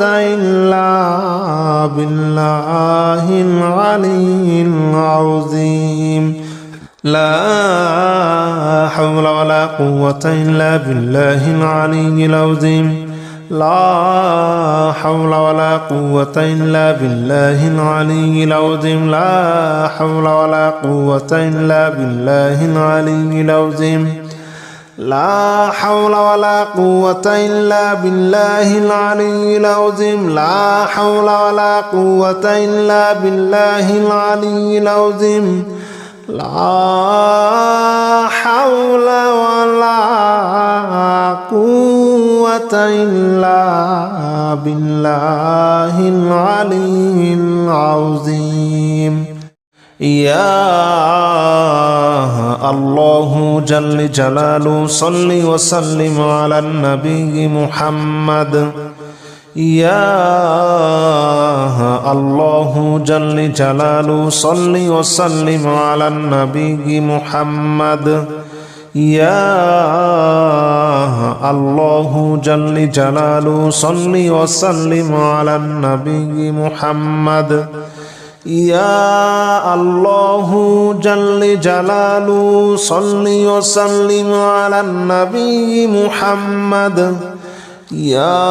إلا بالله العلي العظيم لا حول ولا قوة إلا بالله العلي العظيم لا حول ولا قوة إلا بالله العلي العظيم لا حول ولا قوة إلا بالله العلي العظيم لا حول ولا قوة إلا بالله العلي العظيم لا حول ولا قوة إلا بالله العلي العظيم لا حول ولا قوة إلا بالله العلي العظيم يا الله جل جلاله صل وسلم على النبي محمد يا الله جل جلاله صل وسلم على النبي محمد يا الله جل جلاله صل وسلم على النبي محمد يا الله جل جلاله صل وسلم على النبي محمد يا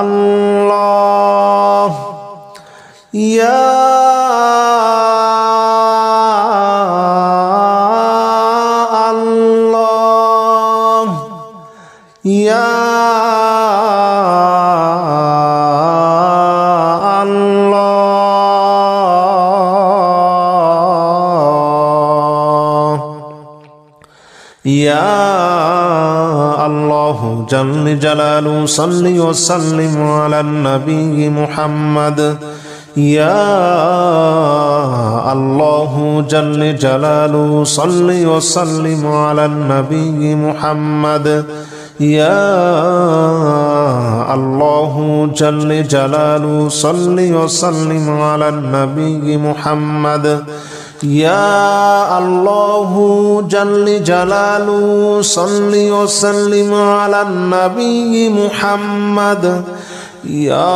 الله يا الله يا يا الله جل جلاله صل وسلم على النبي محمد يا الله جل جلاله صل وسلم على النبي محمد يا الله جل جلاله صل وسلم على النبي محمد يا الله جل جلاله صل وسلم على النبي محمد يا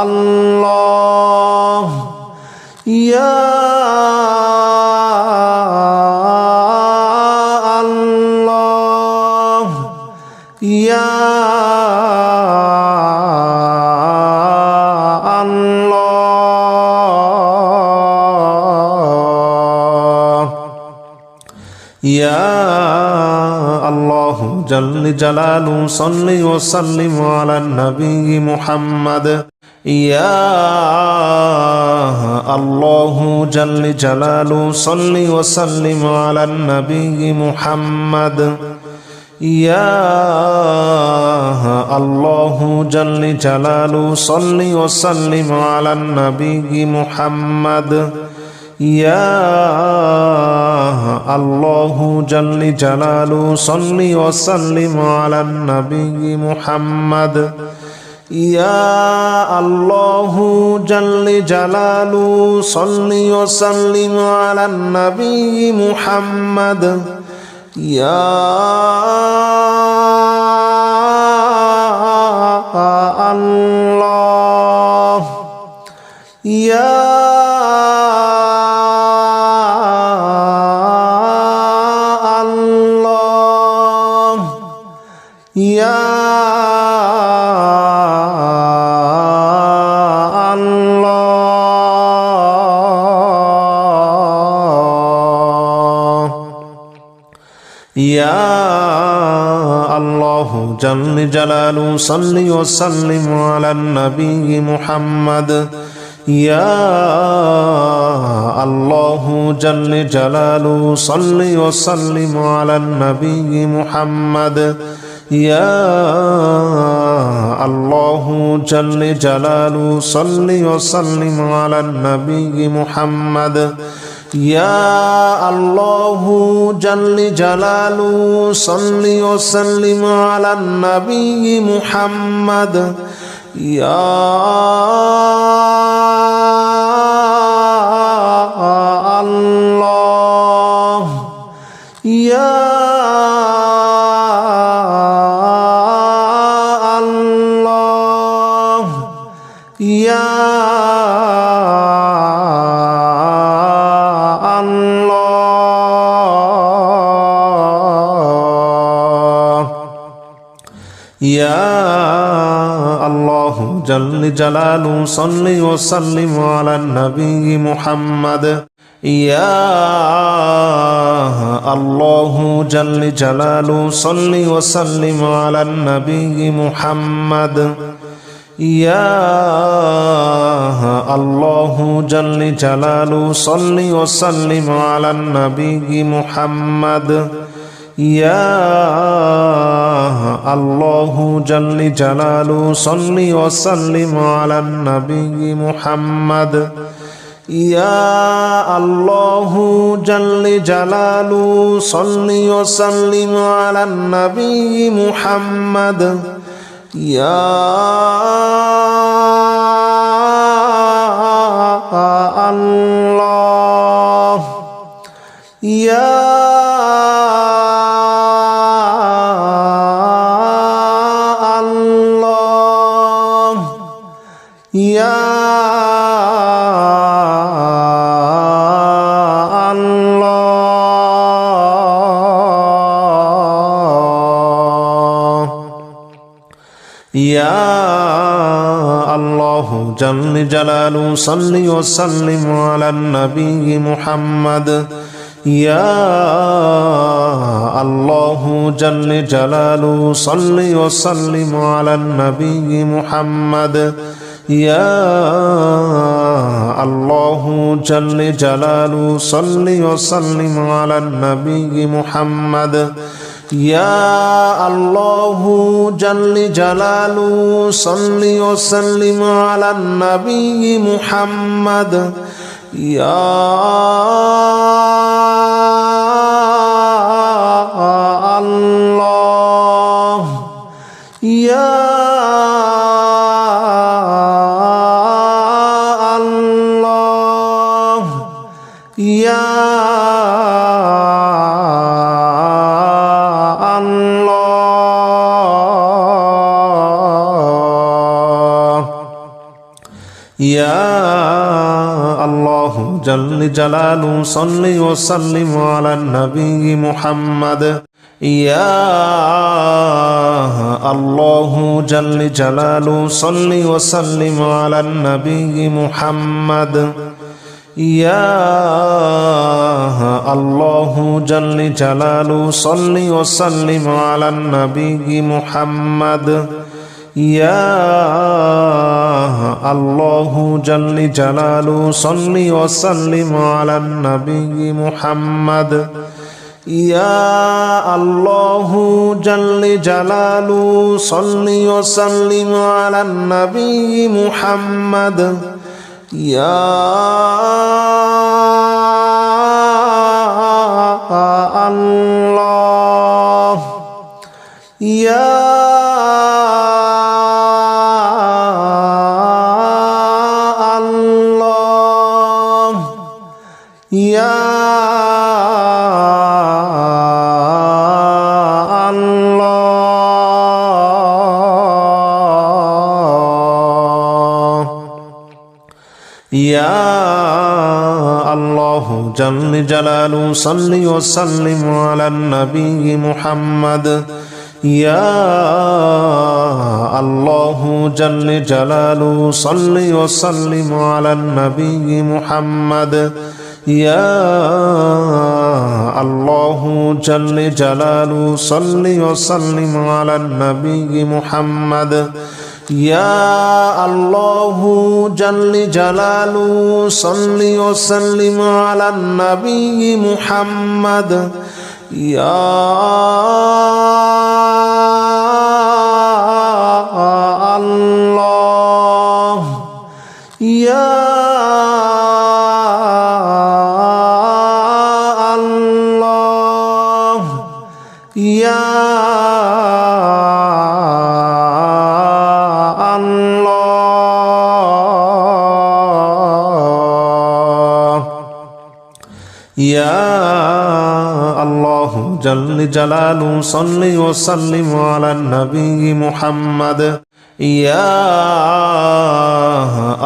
الله يا الله يا يا الله جل جلاله صل وسلم على النبي محمد يا الله جل جلاله صل وسلم على النبي محمد يا الله جل جلاله صل وسلم على النبي محمد يا الله جل جلاله صل وسلم على النبي محمد يا الله جل جلاله صل وسلم على النبي محمد يا الله يا يا الله يا الله جل جلاله صل وسلم على النبي محمد يا الله جل جلاله صل وسلم على النبي محمد يا الله جل جلاله صل وسلم على النبي محمد يا الله جل جلاله صل وسلم على النبي محمد يا الله ইয়া আল্লাহ ইয়া আল্লাহ জল্ল জালালু সাল্লি ওয়া সাল্লিম আলা নবী মুহাম্মদ ইয়া আল্লাহ জল্ল জালালু সাল্লি ওয়া সাল্লিম আলা নবী মুহাম্মদ ইয়া আল্লাহ জল্ল জালালু সাল্লি ওয়া সাল্লিম আলা নবী মুহাম্মদ ইয়া আল্লাহ জল্ল জালালু সাল্লি ওয়া সাল্লিম আলা নবী মুহাম্মদ ইয়া আল্লাহ জল্ল জালালু সাল্লি ওয়া সাল্লিম আলা নবী মুহাম্মদ ইয়া আল্লাহ ইয়া আল্লাহ ইয়া ইয়া আল্লাহ জল্ল জালালু সাল্লি ওয়া সাল্লিম আলা নবী মুহাম্মদ ইয়া আল্লাহ জল্ল জালালু সাল্লি ওয়া সাল্লিম আলা নবী মুহাম্মদ ইয়া আল্লাহ জল্ল জালালু সাল্লি ওয়া সাল্লিম আলা নবী মুহাম্মদ ইয়া আল্লাহ জল্ল জালালু সাল্লি ওয়া সাল্লিম আলা নবী মুহাম্মদ ইয়া আল্লাহ ইয়া আল্লাহ ইয়া ইয়া আল্লাহ জল্ল জালালু সাল্লি ওয়া সাল্লিম আলা নবী মুহাম্মদ ইয়া আল্লাহ জল্ল জালালু সাল্লি ওয়া সাল্লিম আলা নবী মুহাম্মদ ইয়া আল্লাহ জল্ল জালালু সাল্লি ওয়া সাল্লিম আলা নবী মুহাম্মদ ইয়া আল্লাহ জল্ল জালালু সাল্লি ওয়া সাল্লিম আলা নবী মুহাম্মদ ইয়া আল্লাহ জল্ল জালালু সাল্লি ওয়া সাল্লিম আলা নবী মুহাম্মদ ইয়া আল্লাহ ইয়া ইয়া আল্লাহ ইয়া আল্লাহ জল্ল জালালু সাল্লি ওয়া সাল্লিম আলা নবী মুহাম্মদ ইয়া আল্লাহ জল্ল জালালু সাল্লি ওয়া সাল্লিম আলা নবী মুহাম্মদ ইয়া আল্লাহ জল্ল জালালু সাল্লি ওয়া সাল্লিম আলা নবী মুহাম্মদ ইয়া আল্লাহ জল্ল জালালু সাল্লি ওয়া সাল্লিম আলা নবী মুহাম্মদ ইয়া আল্লাহ ইয়া ইয়া আল্লাহ ইয়া আল্লাহ জল্ল জালালু সাল্লি ওয়া সাল্লিম আলা নবী মুহাম্মদ يا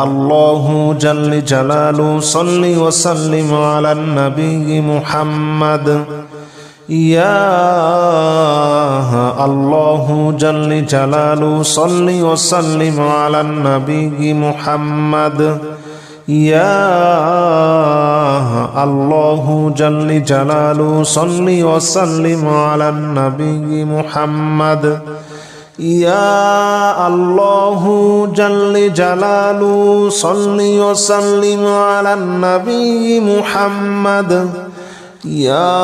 الله جل جلاله صل وسلم على النبي محمد يا الله جل جلاله صل وسلم على النبي محمد يا الله جل جلاله صل وسلم على النبي محمد يا الله جل جلاله صل وسلم على النبي محمد يا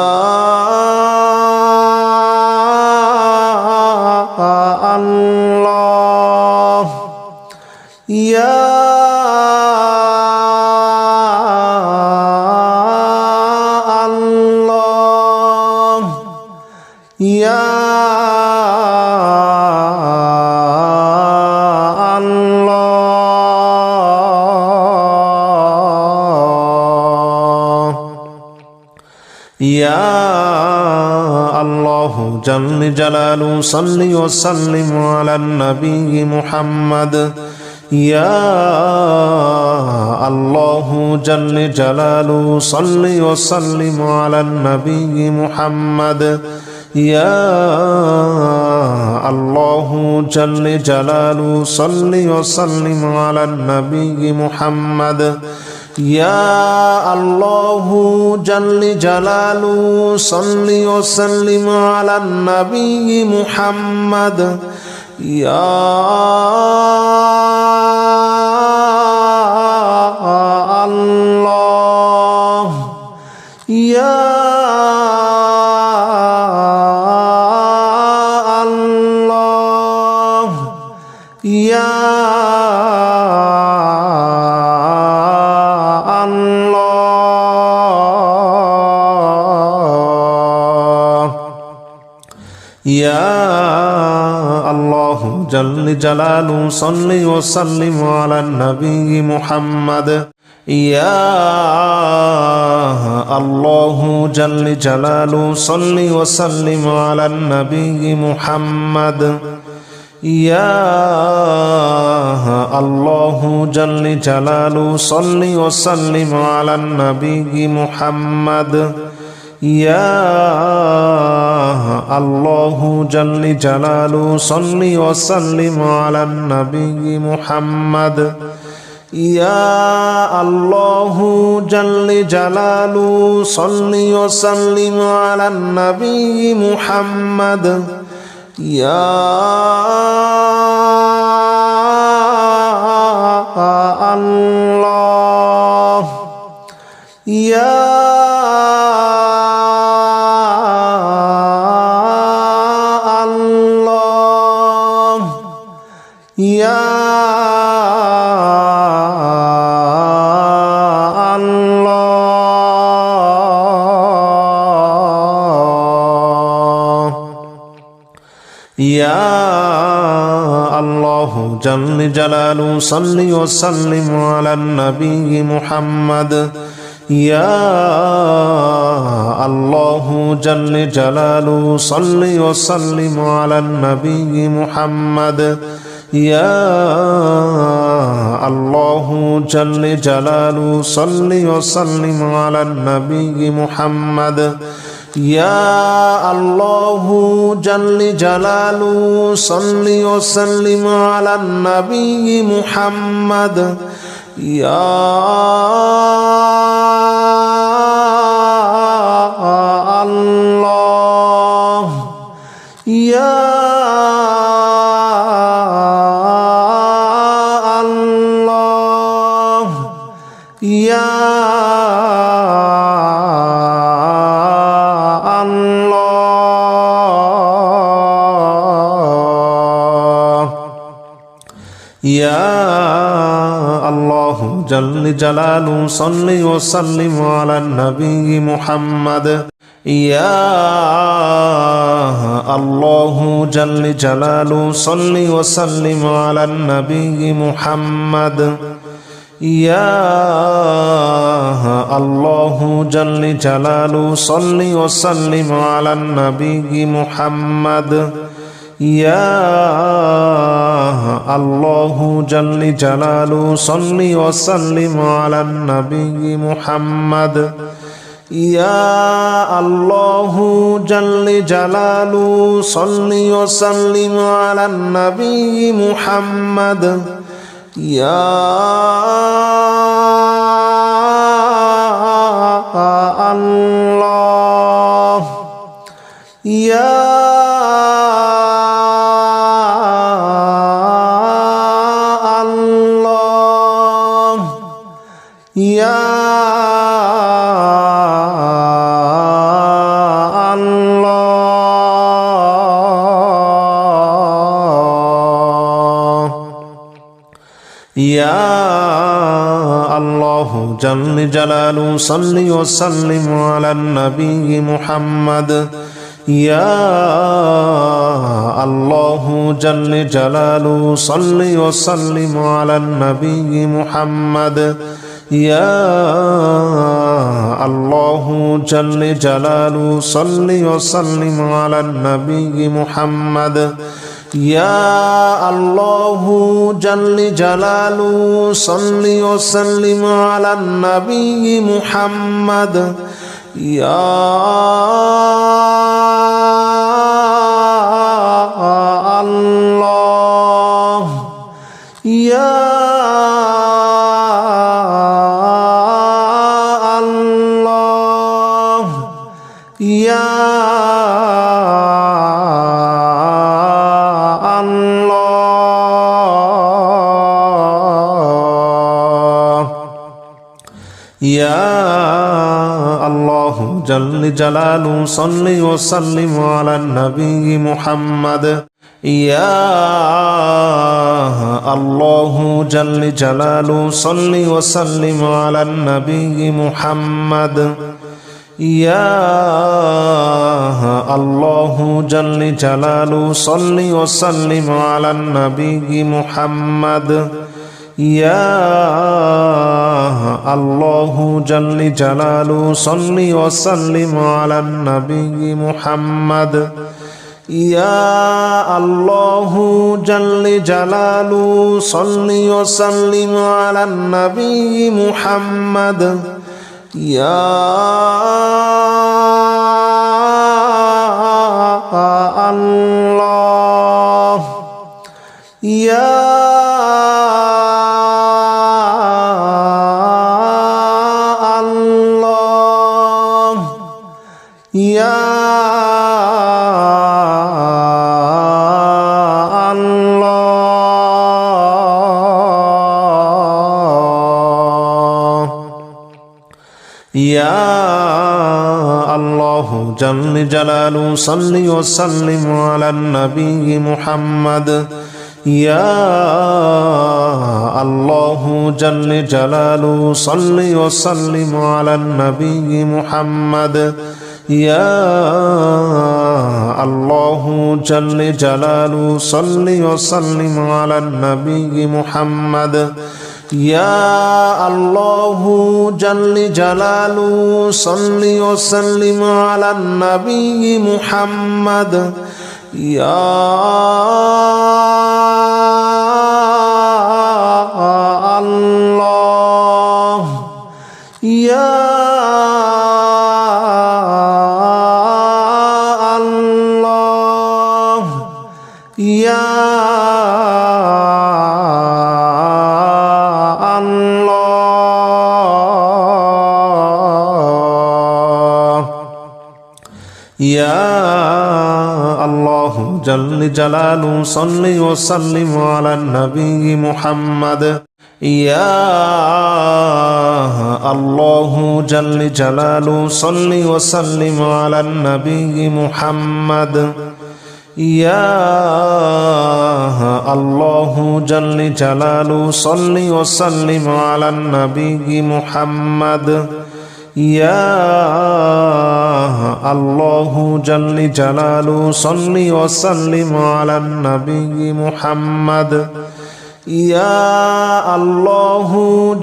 الله يا الله يا يا الله جل جلاله صل وسلم على النبي محمد يا الله جل جلاله صل وسلم على النبي محمد يا الله جل جلاله صل وسلم على النبي محمد يا الله جل جلاله صل وسلم على النبي محمد يا الله يا الله يا يا الله جل جلاله صل وسلم على النبي محمد يا الله جل جلاله صل وسلم على النبي محمد يا الله جل جلاله صل وسلم على النبي محمد يا الله جل جلاله صل وسلم على النبي محمد يا الله جل جلاله صل وسلم على النبي محمد يا الله يا يا الله يا الله جل جلاله صل وسلم على النبي محمد يا الله جل جلاله صل وسلم على النبي محمد يا الله جل جلاله صل وسلم على النبي محمد يا الله جل جلاله صل وسلم على النبي محمد يا الله يا يا الله يا الله جل جلاله صل وسلم على النبي محمد يا الله جل جلاله صل وسلم على النبي محمد يا الله جل جلاله صل وسلم على النبي محمد يا الله جل جلاله صل وسلم على النبي محمد يا الله جل جلاله صل وسلم على النبي محمد يا الله يا الله يا يا الله جل جلاله صل وسلم على النبي محمد يا الله جل جلاله صل وسلم على النبي محمد يا الله جل جلاله صل وسلم على النبي محمد يا الله جل جلاله صل وسلم على النبي محمد يا الله يا الله يا يا الله جل جلاله صل وسلم على النبي محمد يا الله جل جلاله صل وسلم على النبي محمد يا الله جل جلاله صل وسلم على النبي محمد يا الله جل جلاله صل وسلم على النبي محمد يا الله جل جلاله صل وسلم على النبي محمد يا الله يا يا الله يا الله جل جلاله صل وسلم على النبي محمد يا الله جل جلاله صل وسلم على النبي محمد يا الله جل جلاله صل وسلم على النبي محمد يا الله جل جلاله صل وسلم على النبي محمد يا الله يا يا الله يا الله جل جلاله صل وسلم على النبي محمد يا الله جل جلاله صل وسلم على النبي محمد يا الله جل جلاله صل وسلم على النبي محمد يا الله جل جلاله صل وسلم على النبي محمد يا الله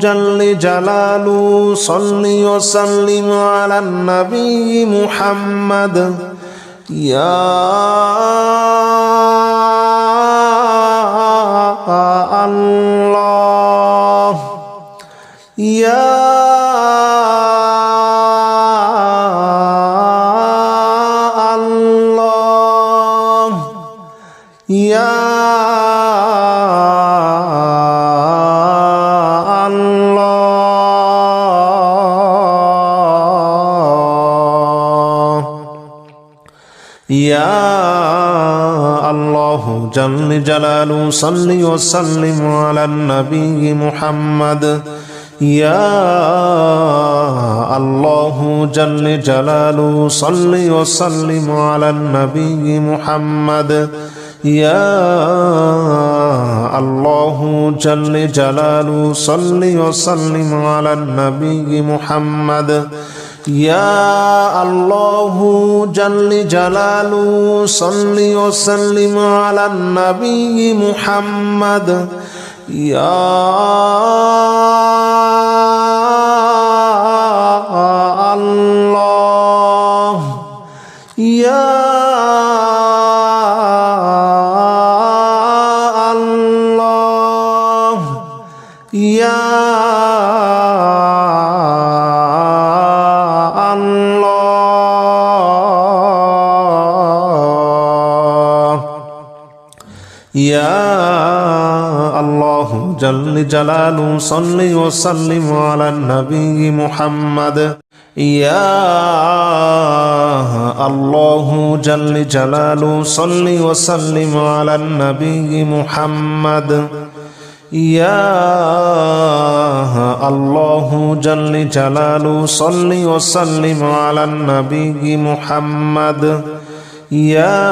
جل جلاله صل وسلم على النبي محمد يا الله يا الله يا يا الله جل جلاله صل وسلم على النبي محمد يا الله جل جلاله صل وسلم على النبي محمد يا الله جل جلاله صل وسلم على النبي محمد يا الله جل جلاله صل وسلم على النبي محمد يا الله يا الله يا يا الله جل جلاله صل وسلم على النبي محمد يا الله جل جلاله صل وسلم على النبي محمد يا الله جل جلاله صل وسلم على النبي محمد يا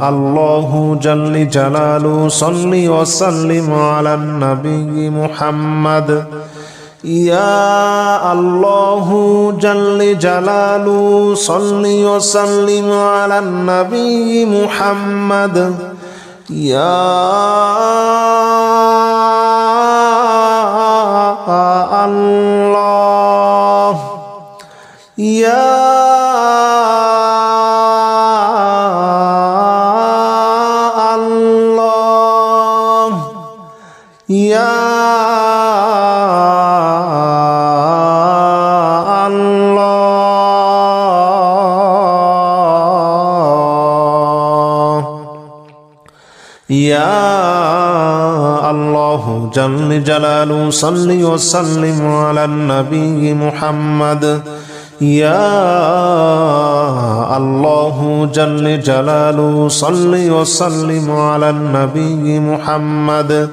الله جل جلاله صل وسلم على النبي محمد يا الله جل جلاله صل وسلم على النبي محمد يا الله يا يا الله يا الله جل جلاله صل وسلم على النبي محمد يا الله جل جلاله صل وسلم على النبي محمد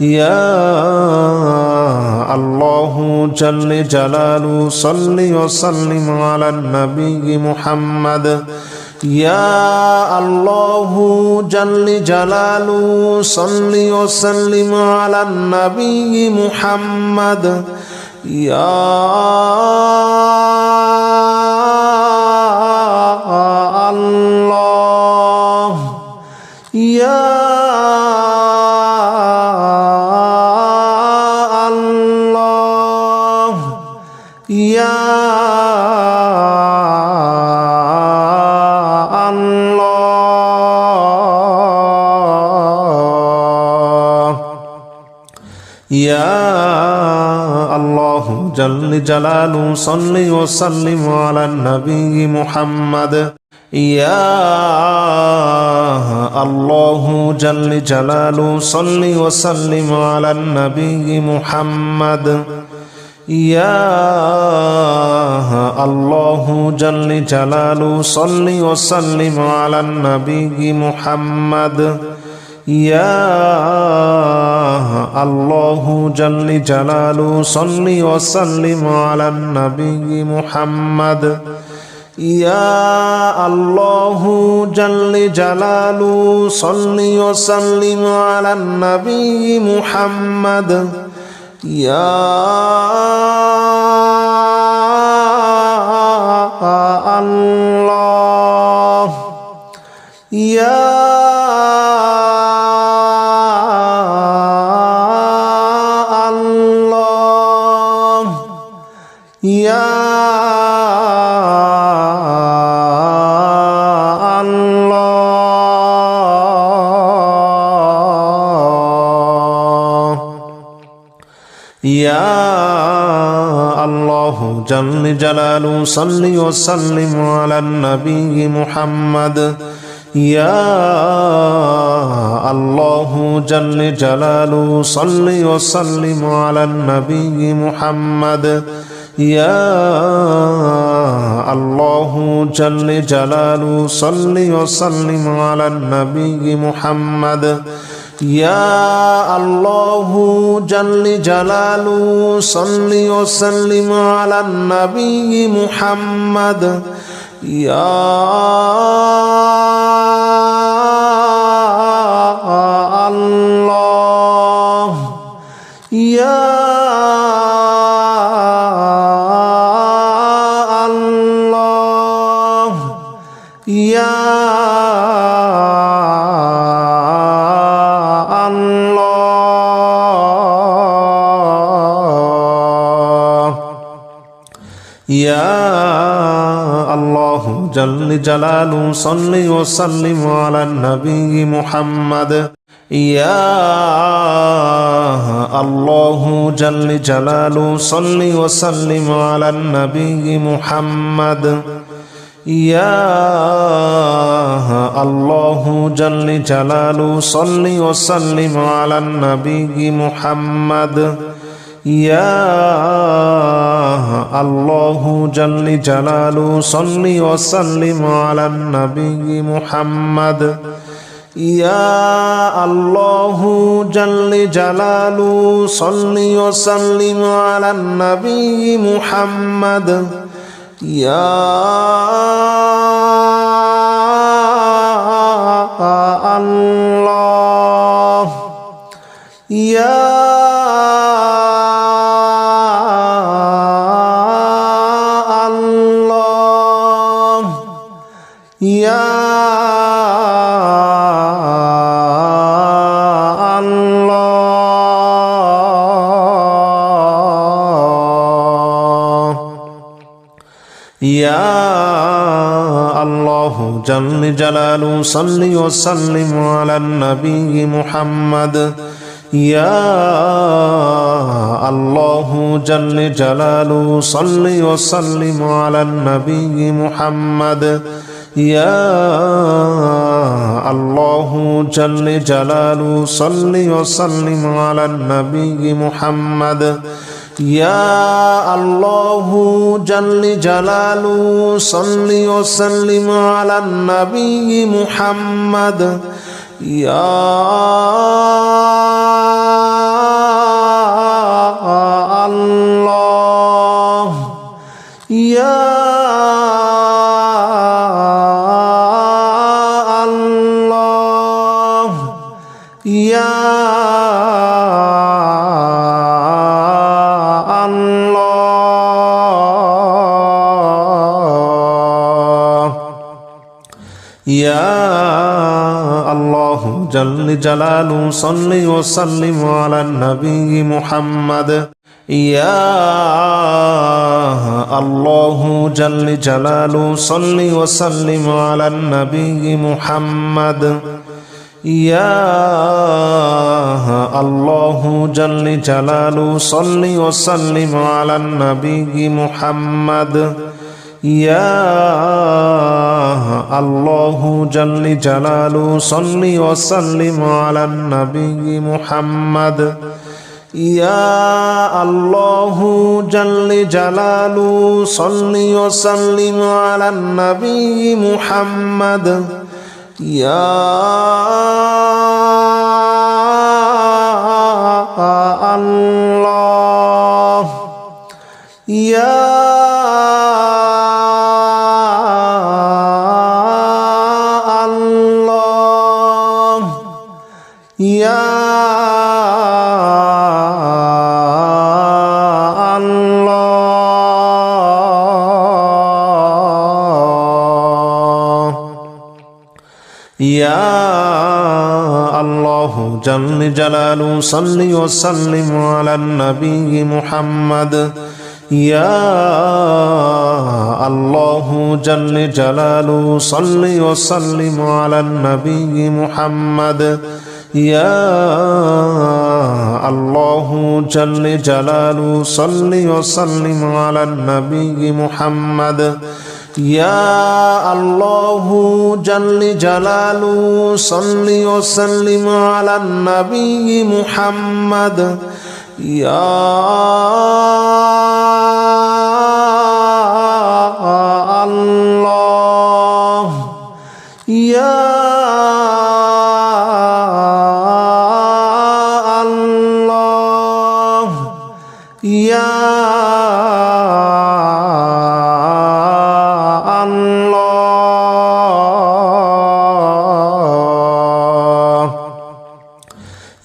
يا الله جل جلاله صل وسلم على النبي محمد يا الله جل جلاله صل وسلم على النبي محمد يا الله يا يا الله يا الله جل جلاله صل وسلم على النبي محمد يا الله جل جلاله صل وسلم على النبي محمد يا الله جل جلاله صل وسلم على النبي محمد يا الله جل جلاله صل وسلم على النبي محمد يا الله جل جلاله صل وسلم على النبي محمد يا الله يا الله يا الله يا الله جل جلاله صل وسلم على النبي محمد يا الله جل جلاله صل وسلم على النبي محمد يا الله جل جلاله صل وسلم على النبي محمد يا الله جل جلاله صل وسلم على النبي محمد يا الله يا الله يا يا الله جل جلاله صل وسلم على النبي محمد يا الله جل جلاله صل وسلم على النبي محمد يا الله جل جلاله صل وسلم على النبي محمد يا الله جل جلاله صل وسلم على النبي محمد يا الله جل جلاله صل وسلم على النبي محمد يا الله يا يا الله يا الله جل جلاله صل وسلم على النبي محمد يا الله جل جلاله صل وسلم على النبي محمد يا الله جل جلاله صل وسلم على النبي محمد يا الله جل جلاله صل وسلم على النبي محمد يا الله يا يا الله يا الله جل جلاله صل وسلم على النبي محمد يا الله جل جلاله صل وسلم على النبي محمد يا الله جل جلاله صل وسلم على النبي محمد يا الله جل جلاله صل وسلم على النبي محمد يا الله جل جلاله صل وسلم على النبي محمد يا الله يا الله يا الله يا الله جل جلاله صل وسلم على النبي محمد يا الله جل جلاله صل وسلم على النبي محمد يا الله جل جلاله صل وسلم على النبي محمد يا الله جل جلاله صل وسلم على النبي محمد يا الله يا الله يا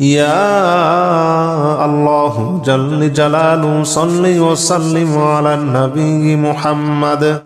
يا الله جل جلاله صل وسلم على النبي محمد